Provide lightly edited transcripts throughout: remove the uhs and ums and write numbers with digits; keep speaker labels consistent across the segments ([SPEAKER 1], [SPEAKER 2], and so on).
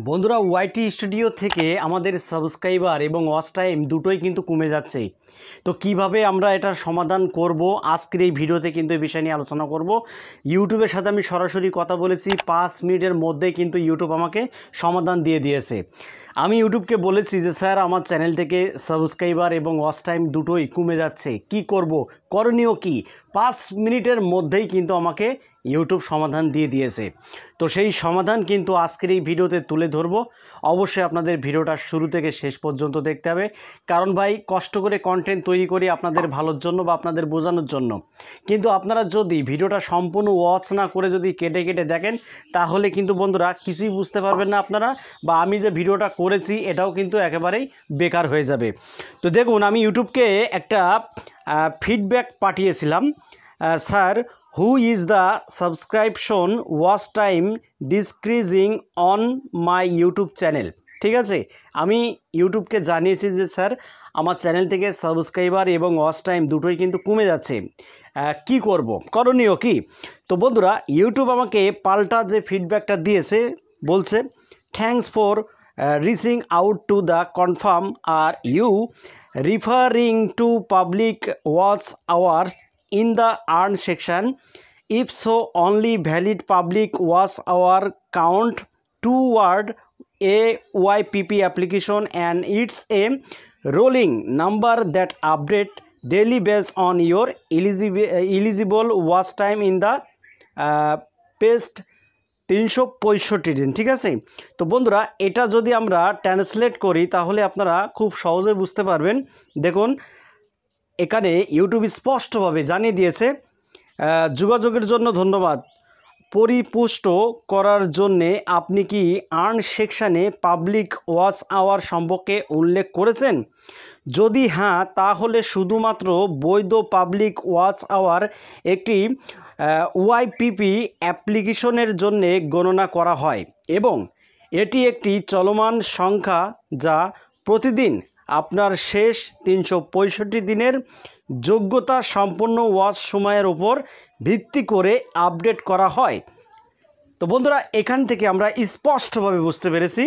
[SPEAKER 1] বন্ধুরা YT studio থেকে আমাদের সাবস্ক্রাইবার এবং ওয়াচ টাইম দুটোই কিন্তু কমে যাচ্ছে। তো কিভাবে আমরা এটার সমাধান করব আজকের এই ভিডিওতে কিন্তু এই বিষয় নিয়ে আলোচনা করব। ইউটিউবের সাথে আমি সরাসরি কথা বলেছি, 5 মিনিটের মধ্যেই কিন্তু ইউটিউব আমাকে সমাধান দিয়ে দিয়েছে। আমি ইউটিউবকে বলেছি যে স্যার আমার চ্যানেল থেকে সাবস্ক্রাইবার এবং ওয়াচ টাইম দুটোই কমে যাচ্ছে, কি করব, করণীয় কি? 5 মিনিটের মধ্যেই কিন্তু আমাকে ইউটিউব সমাধান দিয়ে দিয়েছে। তো সেই সমাধান কিন্তু আজকের এই ভিডিওতে তুলে ধরব। অবশ্যই আপনাদের ভিডিওটা শুরু থেকে শেষ পর্যন্ত দেখতে হবে, কারণ ভাই কষ্ট করে কন্টেন্ট তৈরি করি আপনাদের ভালোর জন্য বা আপনাদের বোঝানোর জন্য। কিন্তু আপনারা যদি ভিডিওটা সম্পূর্ণ ওয়াচ না করে যদি কেটে কেটে দেখেন, তাহলে কিন্তু বন্ধুরা কিছুই বুঝতে পারবেন না আপনারা, বা আমি যে ভিডিওটা করেছি এটাও কিন্তু একেবারেই বেকার হয়ে যাবে। তো দেখুন, আমি ইউটিউবকে একটা ফিডব্যাক পাঠিয়েছিলাম, sir who is the subscription watch time decreasing on my YouTube channel। ঠিক আছে, আমি ইউটিউবকে জানিয়েছি যে স্যার আমার চ্যানেল থেকে সাবস্ক্রাইবার এবং ওয়াচ টাইম দুটোই কিন্তু কমে যাচ্ছে, কি করব, করণীয় কি? তো বন্ধুরা, ইউটিউব আমাকে পাল্টা যে ফিডব্যাকটা দিয়েছে, বলছে thanks for reaching out to the confirm, are you referring to public watch hours in the earn section? If so, only valid public watch hour count toward a YPP application, and it's a rolling number that update daily based on your eligible watch time in the past 365 দিন। ঠিক আছে, তো বন্ধুরা এটা যদি আমরা translate করি তাহলে আপনারা খুব সহজে বুঝতে পারবেন। দেখুন, এখানে ইউটিউব স্পষ্টভাবে জানিয়ে দিয়েছে, যোগাযোগের জন্য ধন্যবাদ, পরিপুষ্ট করার জন্যে আপনি কি আর্ন সেকশানে পাবলিক ওয়াচ আওয়ার সম্পর্কে উল্লেখ করেছেন? যদি হ্যাঁ, তাহলে শুধুমাত্র বৈধ পাবলিক ওয়াচ আওয়ার একটি ওয়াইপিপি অ্যাপ্লিকেশনের জন্যে গণনা করা হয়, এবং এটি একটি চলমান সংখ্যা যা প্রতিদিন আপনার শেষ 365 দিনের যোগ্যতা সম্পন্ন ওয়াচ সময়ের উপর ভিত্তি করে আপডেট করা হয়। তো বন্ধুরা, এখান থেকে আমরা স্পষ্টভাবে বুঝতে পেরেছি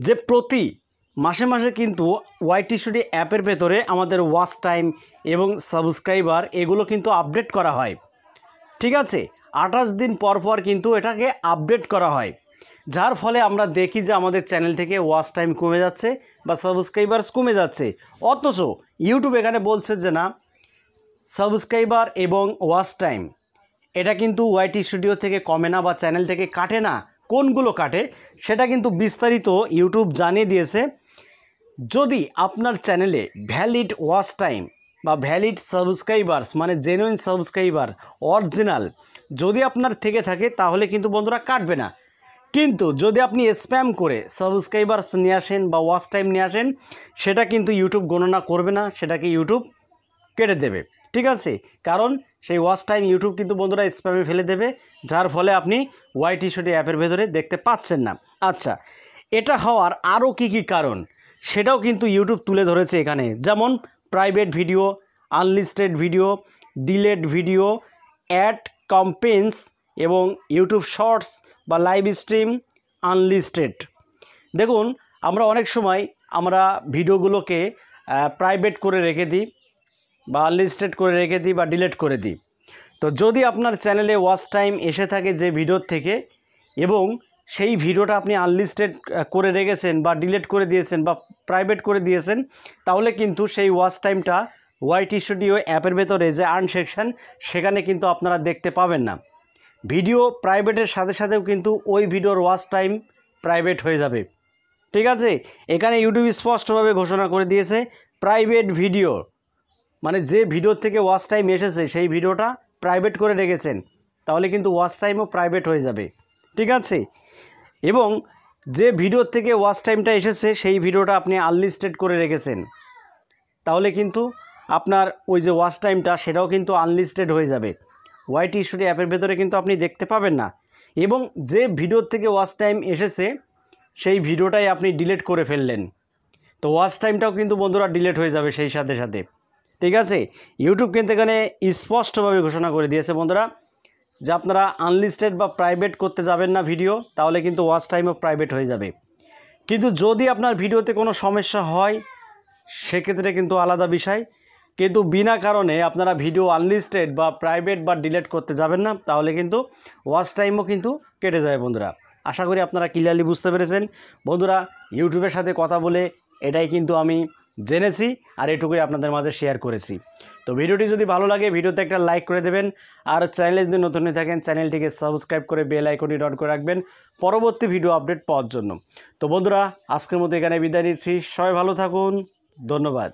[SPEAKER 1] যে প্রতি মাসে মাসে কিন্তু ওয়াইটি স্টুডিও অ্যাপের ভেতরে আমাদের ওয়াচ টাইম এবং সাবস্ক্রাইবার এগুলো কিন্তু আপডেট করা হয়। ঠিক আছে, 28 দিন পর পর কিন্তু এটাকে আপডেট করা হয়, যার ফলে আমরা দেখি যে আমাদের চ্যানেল থেকে ওয়াচ টাইম কমে যাচ্ছে বা সাবস্ক্রাইবার্স কমে যাচ্ছে। অথচ ইউটিউব এখানে বলছে যে না, সাবস্ক্রাইবার এবং ওয়াচ টাইম এটা কিন্তু ওয়াইটি স্টুডিও থেকে কমে না বা চ্যানেল থেকে কাটে না। কোনগুলো কাটে সেটা কিন্তু বিস্তারিত ইউটিউব জানিয়ে দিয়েছে। যদি আপনার চ্যানেলে ভ্যালিড ওয়াচ টাইম বা ভ্যালিড সাবস্ক্রাইবার্স, মানে জেনুইন সাবস্ক্রাইবার, অরিজিনাল যদি আপনার থেকে থাকে, তাহলে কিন্তু বন্ধুরা কাটবে না। কিন্তু যদি আপনি স্প্যাম করে সাবস্ক্রাইবার্স নিয়ে আসেন বা ওয়াচ টাইম নিয়ে আসেন, সেটা কিন্তু ইউটিউব গণনা করবে না, সেটাকে ইউটিউব কেটে দেবে। ঠিক আছে, কারণ সেই ওয়াচ টাইম ইউটিউব কিন্তু বন্ধুরা স্প্যামে ফেলে দেবে, যার ফলে আপনি ওয়াইটি স্টুডিও অ্যাপের ভেতরে দেখতে পাচ্ছেন না। আচ্ছা, এটা হওয়ার আরও কি কি কারণ সেটাও কিন্তু ইউটিউব তুলে ধরেছে এখানে, যেমন private video, unlisted video, delete video, ad campaigns এবং ইউটিউব শর্টস বা লাইভ স্ট্রিম আনলিস্টেড। দেখুন, আমরা অনেক সময় আমরা ভিডিওগুলোকে প্রাইভেট করে রেখে দিই বা আনলিস্টেড করে রেখে দিই বা ডিলিট করে দিই। তো যদি আপনার চ্যানেলে ওয়াচ টাইম এসে থাকে যে ভিডিওর থেকে, এবং সেই ভিডিওটা আপনি আনলিস্টেড করে রেখেছেন বা ডিলিট করে দিয়েছেন বা প্রাইভেট করে দিয়েছেন, তাহলে কিন্তু সেই ওয়াচ টাইমটা ওয়াইটি স্টুডিও অ্যাপের ভেতরে যে আর্ন সেকশন, সেখানে কিন্তু আপনারা দেখতে পাবেন না। ভিডিও প্রাইভেটের সাথে সাথেও কিন্তু ওই ভিডিওর ওয়াচ টাইম প্রাইভেট হয়ে যাবে। ঠিক আছে, এখানে ইউটিউব স্পষ্টভাবে ঘোষণা করে দিয়েছে, প্রাইভেট ভিডিও মানে যে ভিডিওর থেকে ওয়াচ টাইম এসেছে সেই ভিডিওটা প্রাইভেট করে রেখেছেন, তাহলে কিন্তু ওয়াচ টাইমও প্রাইভেট হয়ে যাবে। ঠিক আছে, এবং যে ভিডিওর থেকে ওয়াচ টাইমটা এসেছে সেই ভিডিওটা আপনি আনলিস্টেড করে রেখেছেন, তাহলে কিন্তু আপনার ওই যে ওয়াচ টাইমটা সেটাও কিন্তু আনলিস্টেড হয়ে যাবে, ওয়াইটি স্টুডিও অ্যাপের ভেতরে কিন্তু আপনি দেখতে পাবেন না। এবং যে ভিডিওর থেকে ওয়াচ টাইম এসেছে সেই ভিডিওটাই আপনি ডিলিট করে ফেললেন, তো ওয়াচ টাইমটাও কিন্তু বন্ধুরা ডিলিট হয়ে যাবে সেই সাথে সাথে। ঠিক আছে, ইউটিউব কিন্তু এখানে স্পষ্টভাবে ঘোষণা করে দিয়েছে বন্ধুরা, যে আপনারা আনলিস্টেড বা প্রাইভেট করতে যাবেন না ভিডিও, তাহলে কিন্তু ওয়াচ টাইমও প্রাইভেট হয়ে যাবে। কিন্তু যদি আপনার ভিডিওতে কোনো সমস্যা হয় সেক্ষেত্রে কিন্তু আলাদা বিষয়। কিন্তু বিনা কারণে আপনারা ভিডিও আনলিস্টেড বা প্রাইভেট বা ডিলিট করতে যাবেন না, তাহলে কিন্তু ওয়াচ টাইমও কিন্তু কেটে যায় বন্ধুরা। আশা করি আপনারা ক্লিয়ারলি বুঝতে পেরেছেন বন্ধুরা। ইউটিউবের সাথে কথা বলে এটাই কিন্তু আমি জেনেছি, আর এটুকুই আপনাদের মাঝে শেয়ার করেছি। তো ভিডিওটি যদি ভালো লাগে ভিডিওতে একটা লাইক করে দেবেন, আর চ্যানেলে যদি নতুন হয়ে থাকেন চ্যানেলটিকে সাবস্ক্রাইব করে বেল আইকনটি অন করে রাখবেন পরবর্তী ভিডিও আপডেট পাওয়ার জন্য। তো বন্ধুরা, আজকের মতো এখানে বিদায় নিচ্ছি। সবাই ভালো থাকুন, ধন্যবাদ।